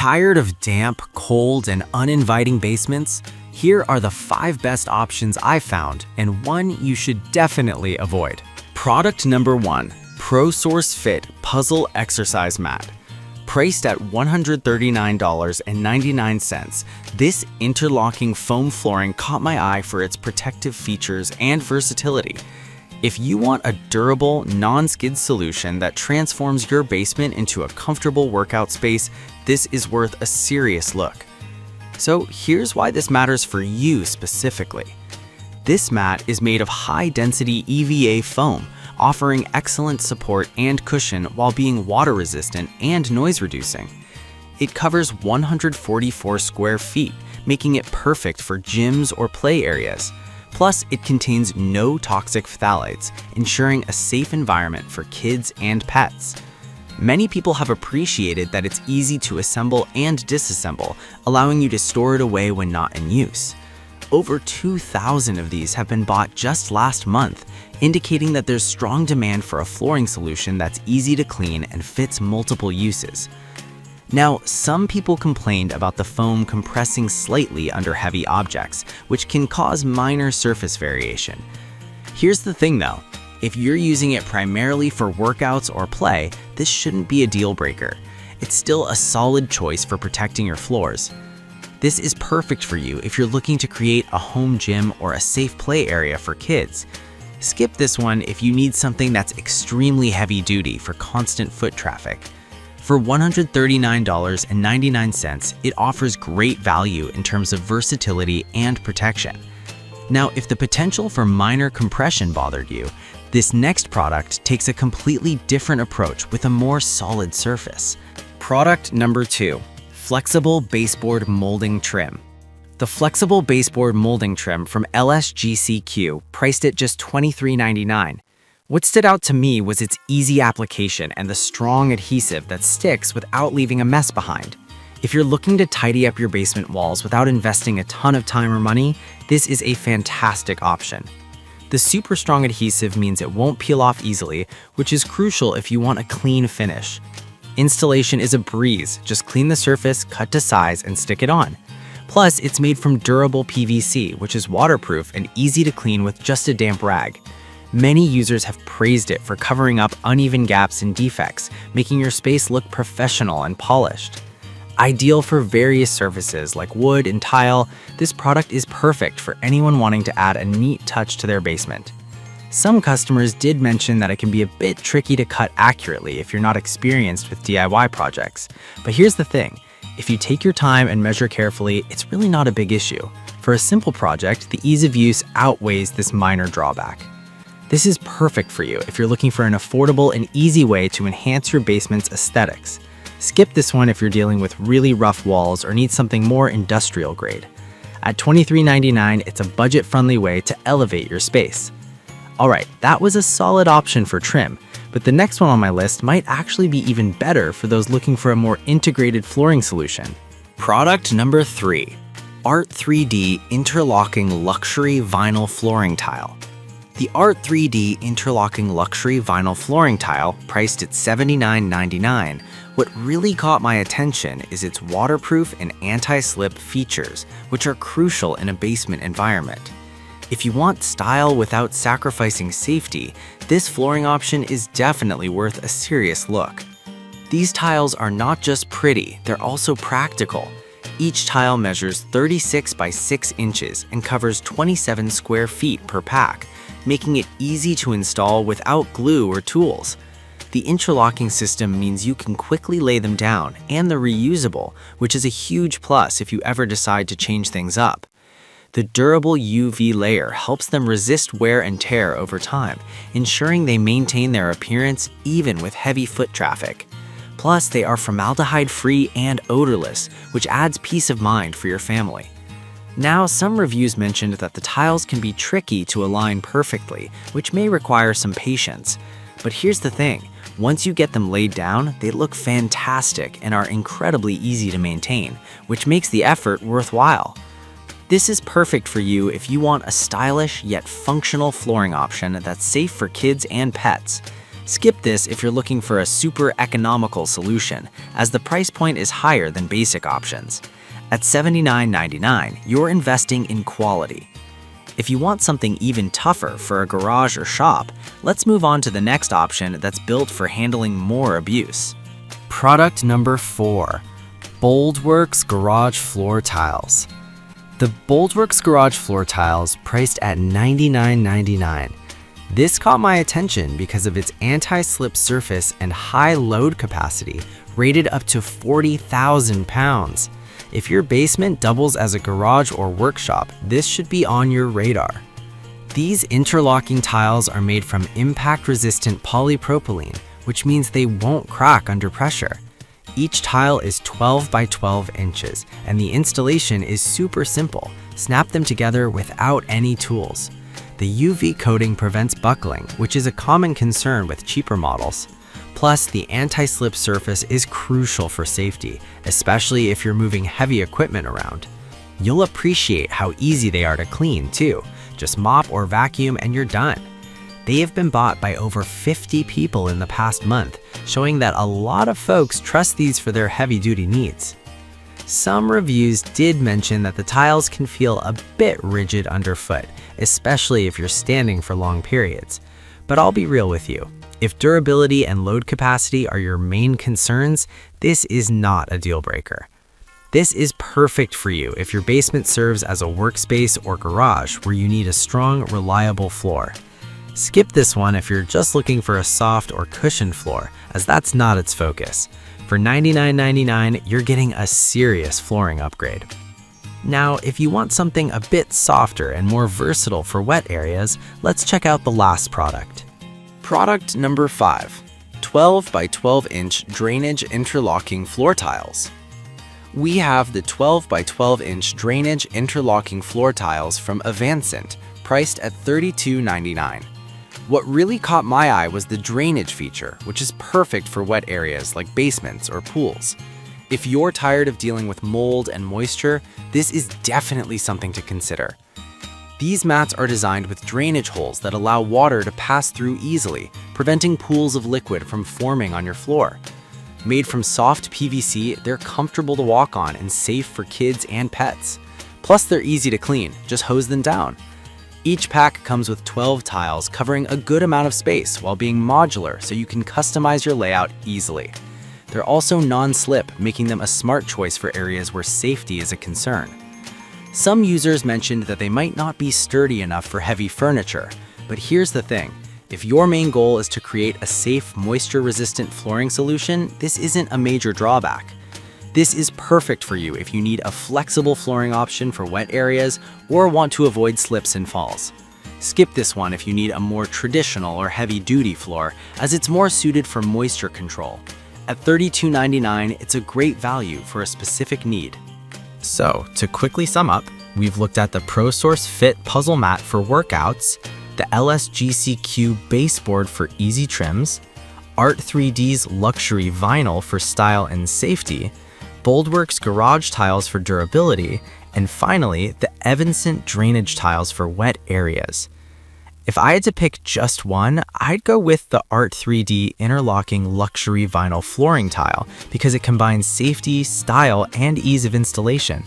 Tired of damp, cold, and uninviting basements? Here are the 5 best options I found, and one you should definitely avoid. Product number 1, ProSource Fit Puzzle Exercise Mat. Priced at $139.99, this interlocking foam flooring caught my eye for its protective features and versatility. If you want a durable, non-skid solution that transforms your basement into a comfortable workout space, this is worth a serious look. So here's why this matters for you specifically. This mat is made of high-density EVA foam, offering excellent support and cushion while being water-resistant and noise-reducing. It covers 144 square feet, making it perfect for gyms or play areas. Plus, it contains no toxic phthalates, ensuring a safe environment for kids and pets. Many people have appreciated that it's easy to assemble and disassemble, allowing you to store it away when not in use. Over 2,000 of these have been bought just last month, indicating that there's strong demand for a flooring solution that's easy to clean and fits multiple uses. Now, some people complained about the foam compressing slightly under heavy objects, which can cause minor surface variation. Here's the thing though, if you're using it primarily for workouts or play, this shouldn't be a deal breaker. It's still a solid choice for protecting your floors. This is perfect for you if you're looking to create a home gym or a safe play area for kids. Skip this one if you need something that's extremely heavy duty for constant foot traffic. For $139.99, it offers great value in terms of versatility and protection. Now, if the potential for minor compression bothered you, this next product takes a completely different approach with a more solid surface. Product number 2, Flexible Baseboard Molding Trim. The Flexible Baseboard Molding Trim from LSGCQ, priced at just $23.99. What stood out to me was its easy application and the strong adhesive that sticks without leaving a mess behind. If you're looking to tidy up your basement walls without investing a ton of time or money, this is a fantastic option. The super strong adhesive means it won't peel off easily, which is crucial if you want a clean finish. Installation is a breeze, just clean the surface, cut to size, and stick it on. Plus, it's made from durable PVC, which is waterproof and easy to clean with just a damp rag. Many users have praised it for covering up uneven gaps and defects, making your space look professional and polished. Ideal for various surfaces like wood and tile, this product is perfect for anyone wanting to add a neat touch to their basement. Some customers did mention that it can be a bit tricky to cut accurately if you're not experienced with DIY projects. But here's the thing, if you take your time and measure carefully, it's really not a big issue. For a simple project, the ease of use outweighs this minor drawback. This is perfect for you if you're looking for an affordable and easy way to enhance your basement's aesthetics. Skip this one if you're dealing with really rough walls or need something more industrial grade. At $23.99, it's a budget-friendly way to elevate your space. Alright, that was a solid option for trim, but the next one on my list might actually be even better for those looking for a more integrated flooring solution. Product number 3, Art 3D Interlocking Luxury Vinyl Flooring Tile. The Art 3D Interlocking Luxury Vinyl Flooring Tile, priced at $79.99, what really caught my attention is its waterproof and anti-slip features, which are crucial in a basement environment. If you want style without sacrificing safety, this flooring option is definitely worth a serious look. These tiles are not just pretty, they're also practical. Each tile measures 36 by 6 inches and covers 27 square feet per pack, making it easy to install without glue or tools. The interlocking system means you can quickly lay them down, and they're reusable, which is a huge plus if you ever decide to change things up. The durable UV layer helps them resist wear and tear over time, ensuring they maintain their appearance even with heavy foot traffic. Plus, they are formaldehyde-free and odorless, which adds peace of mind for your family. Now, some reviews mentioned that the tiles can be tricky to align perfectly, which may require some patience. But here's the thing, once you get them laid down, they look fantastic and are incredibly easy to maintain, which makes the effort worthwhile. This is perfect for you if you want a stylish yet functional flooring option that's safe for kids and pets. Skip this if you're looking for a super economical solution, as the price point is higher than basic options. At $79.99, you're investing in quality. If you want something even tougher for a garage or shop, let's move on to the next option that's built for handling more abuse. Product number 4, Boldworks Garage Floor Tiles. The Boldworks Garage Floor Tiles, priced at $99.99. This caught my attention because of its anti-slip surface and high load capacity, rated up to 40,000 pounds. If your basement doubles as a garage or workshop, this should be on your radar. These interlocking tiles are made from impact-resistant polypropylene, which means they won't crack under pressure. Each tile is 12 by 12 inches, and the installation is super simple. Snap them together without any tools. The UV coating prevents buckling, which is a common concern with cheaper models. Plus, the anti-slip surface is crucial for safety, especially if you're moving heavy equipment around. You'll appreciate how easy they are to clean, too. Just mop or vacuum and you're done. They have been bought by over 50 people in the past month, showing that a lot of folks trust these for their heavy-duty needs. Some reviews did mention that the tiles can feel a bit rigid underfoot, especially if you're standing for long periods. But I'll be real with you. If durability and load capacity are your main concerns, this is not a deal breaker. This is perfect for you if your basement serves as a workspace or garage where you need a strong, reliable floor. Skip this one if you're just looking for a soft or cushioned floor, as that's not its focus. For $99.99, you're getting a serious flooring upgrade. Now, if you want something a bit softer and more versatile for wet areas, let's check out the last product. Product number 5, 12 by 12 inch drainage interlocking floor tiles. We have the 12 by 12 inch drainage interlocking floor tiles from Avancent, priced at $32.99. What really caught my eye was the drainage feature, which is perfect for wet areas like basements or pools. If you're tired of dealing with mold and moisture, this is definitely something to consider. These mats are designed with drainage holes that allow water to pass through easily, preventing pools of liquid from forming on your floor. Made from soft PVC, they're comfortable to walk on and safe for kids and pets. Plus, they're easy to clean, just hose them down. Each pack comes with 12 tiles covering a good amount of space while being modular so you can customize your layout easily. They're also non-slip, making them a smart choice for areas where safety is a concern. Some users mentioned that they might not be sturdy enough for heavy furniture, but here's the thing. If your main goal is to create a safe, moisture-resistant flooring solution, this isn't a major drawback. This is perfect for you if you need a flexible flooring option for wet areas or want to avoid slips and falls. Skip this one if you need a more traditional or heavy-duty floor, as it's more suited for moisture control. At $32.99, it's a great value for a specific need. So, to quickly sum up, we've looked at the ProSource Fit puzzle mat for workouts, the LSGCQ baseboard for easy trims, Art3D's luxury vinyl for style and safety, Boldworks garage tiles for durability, and finally, the Avancent drainage tiles for wet areas. If I had to pick just one, I'd go with the Art3D interlocking luxury vinyl flooring tile because it combines safety, style, and ease of installation.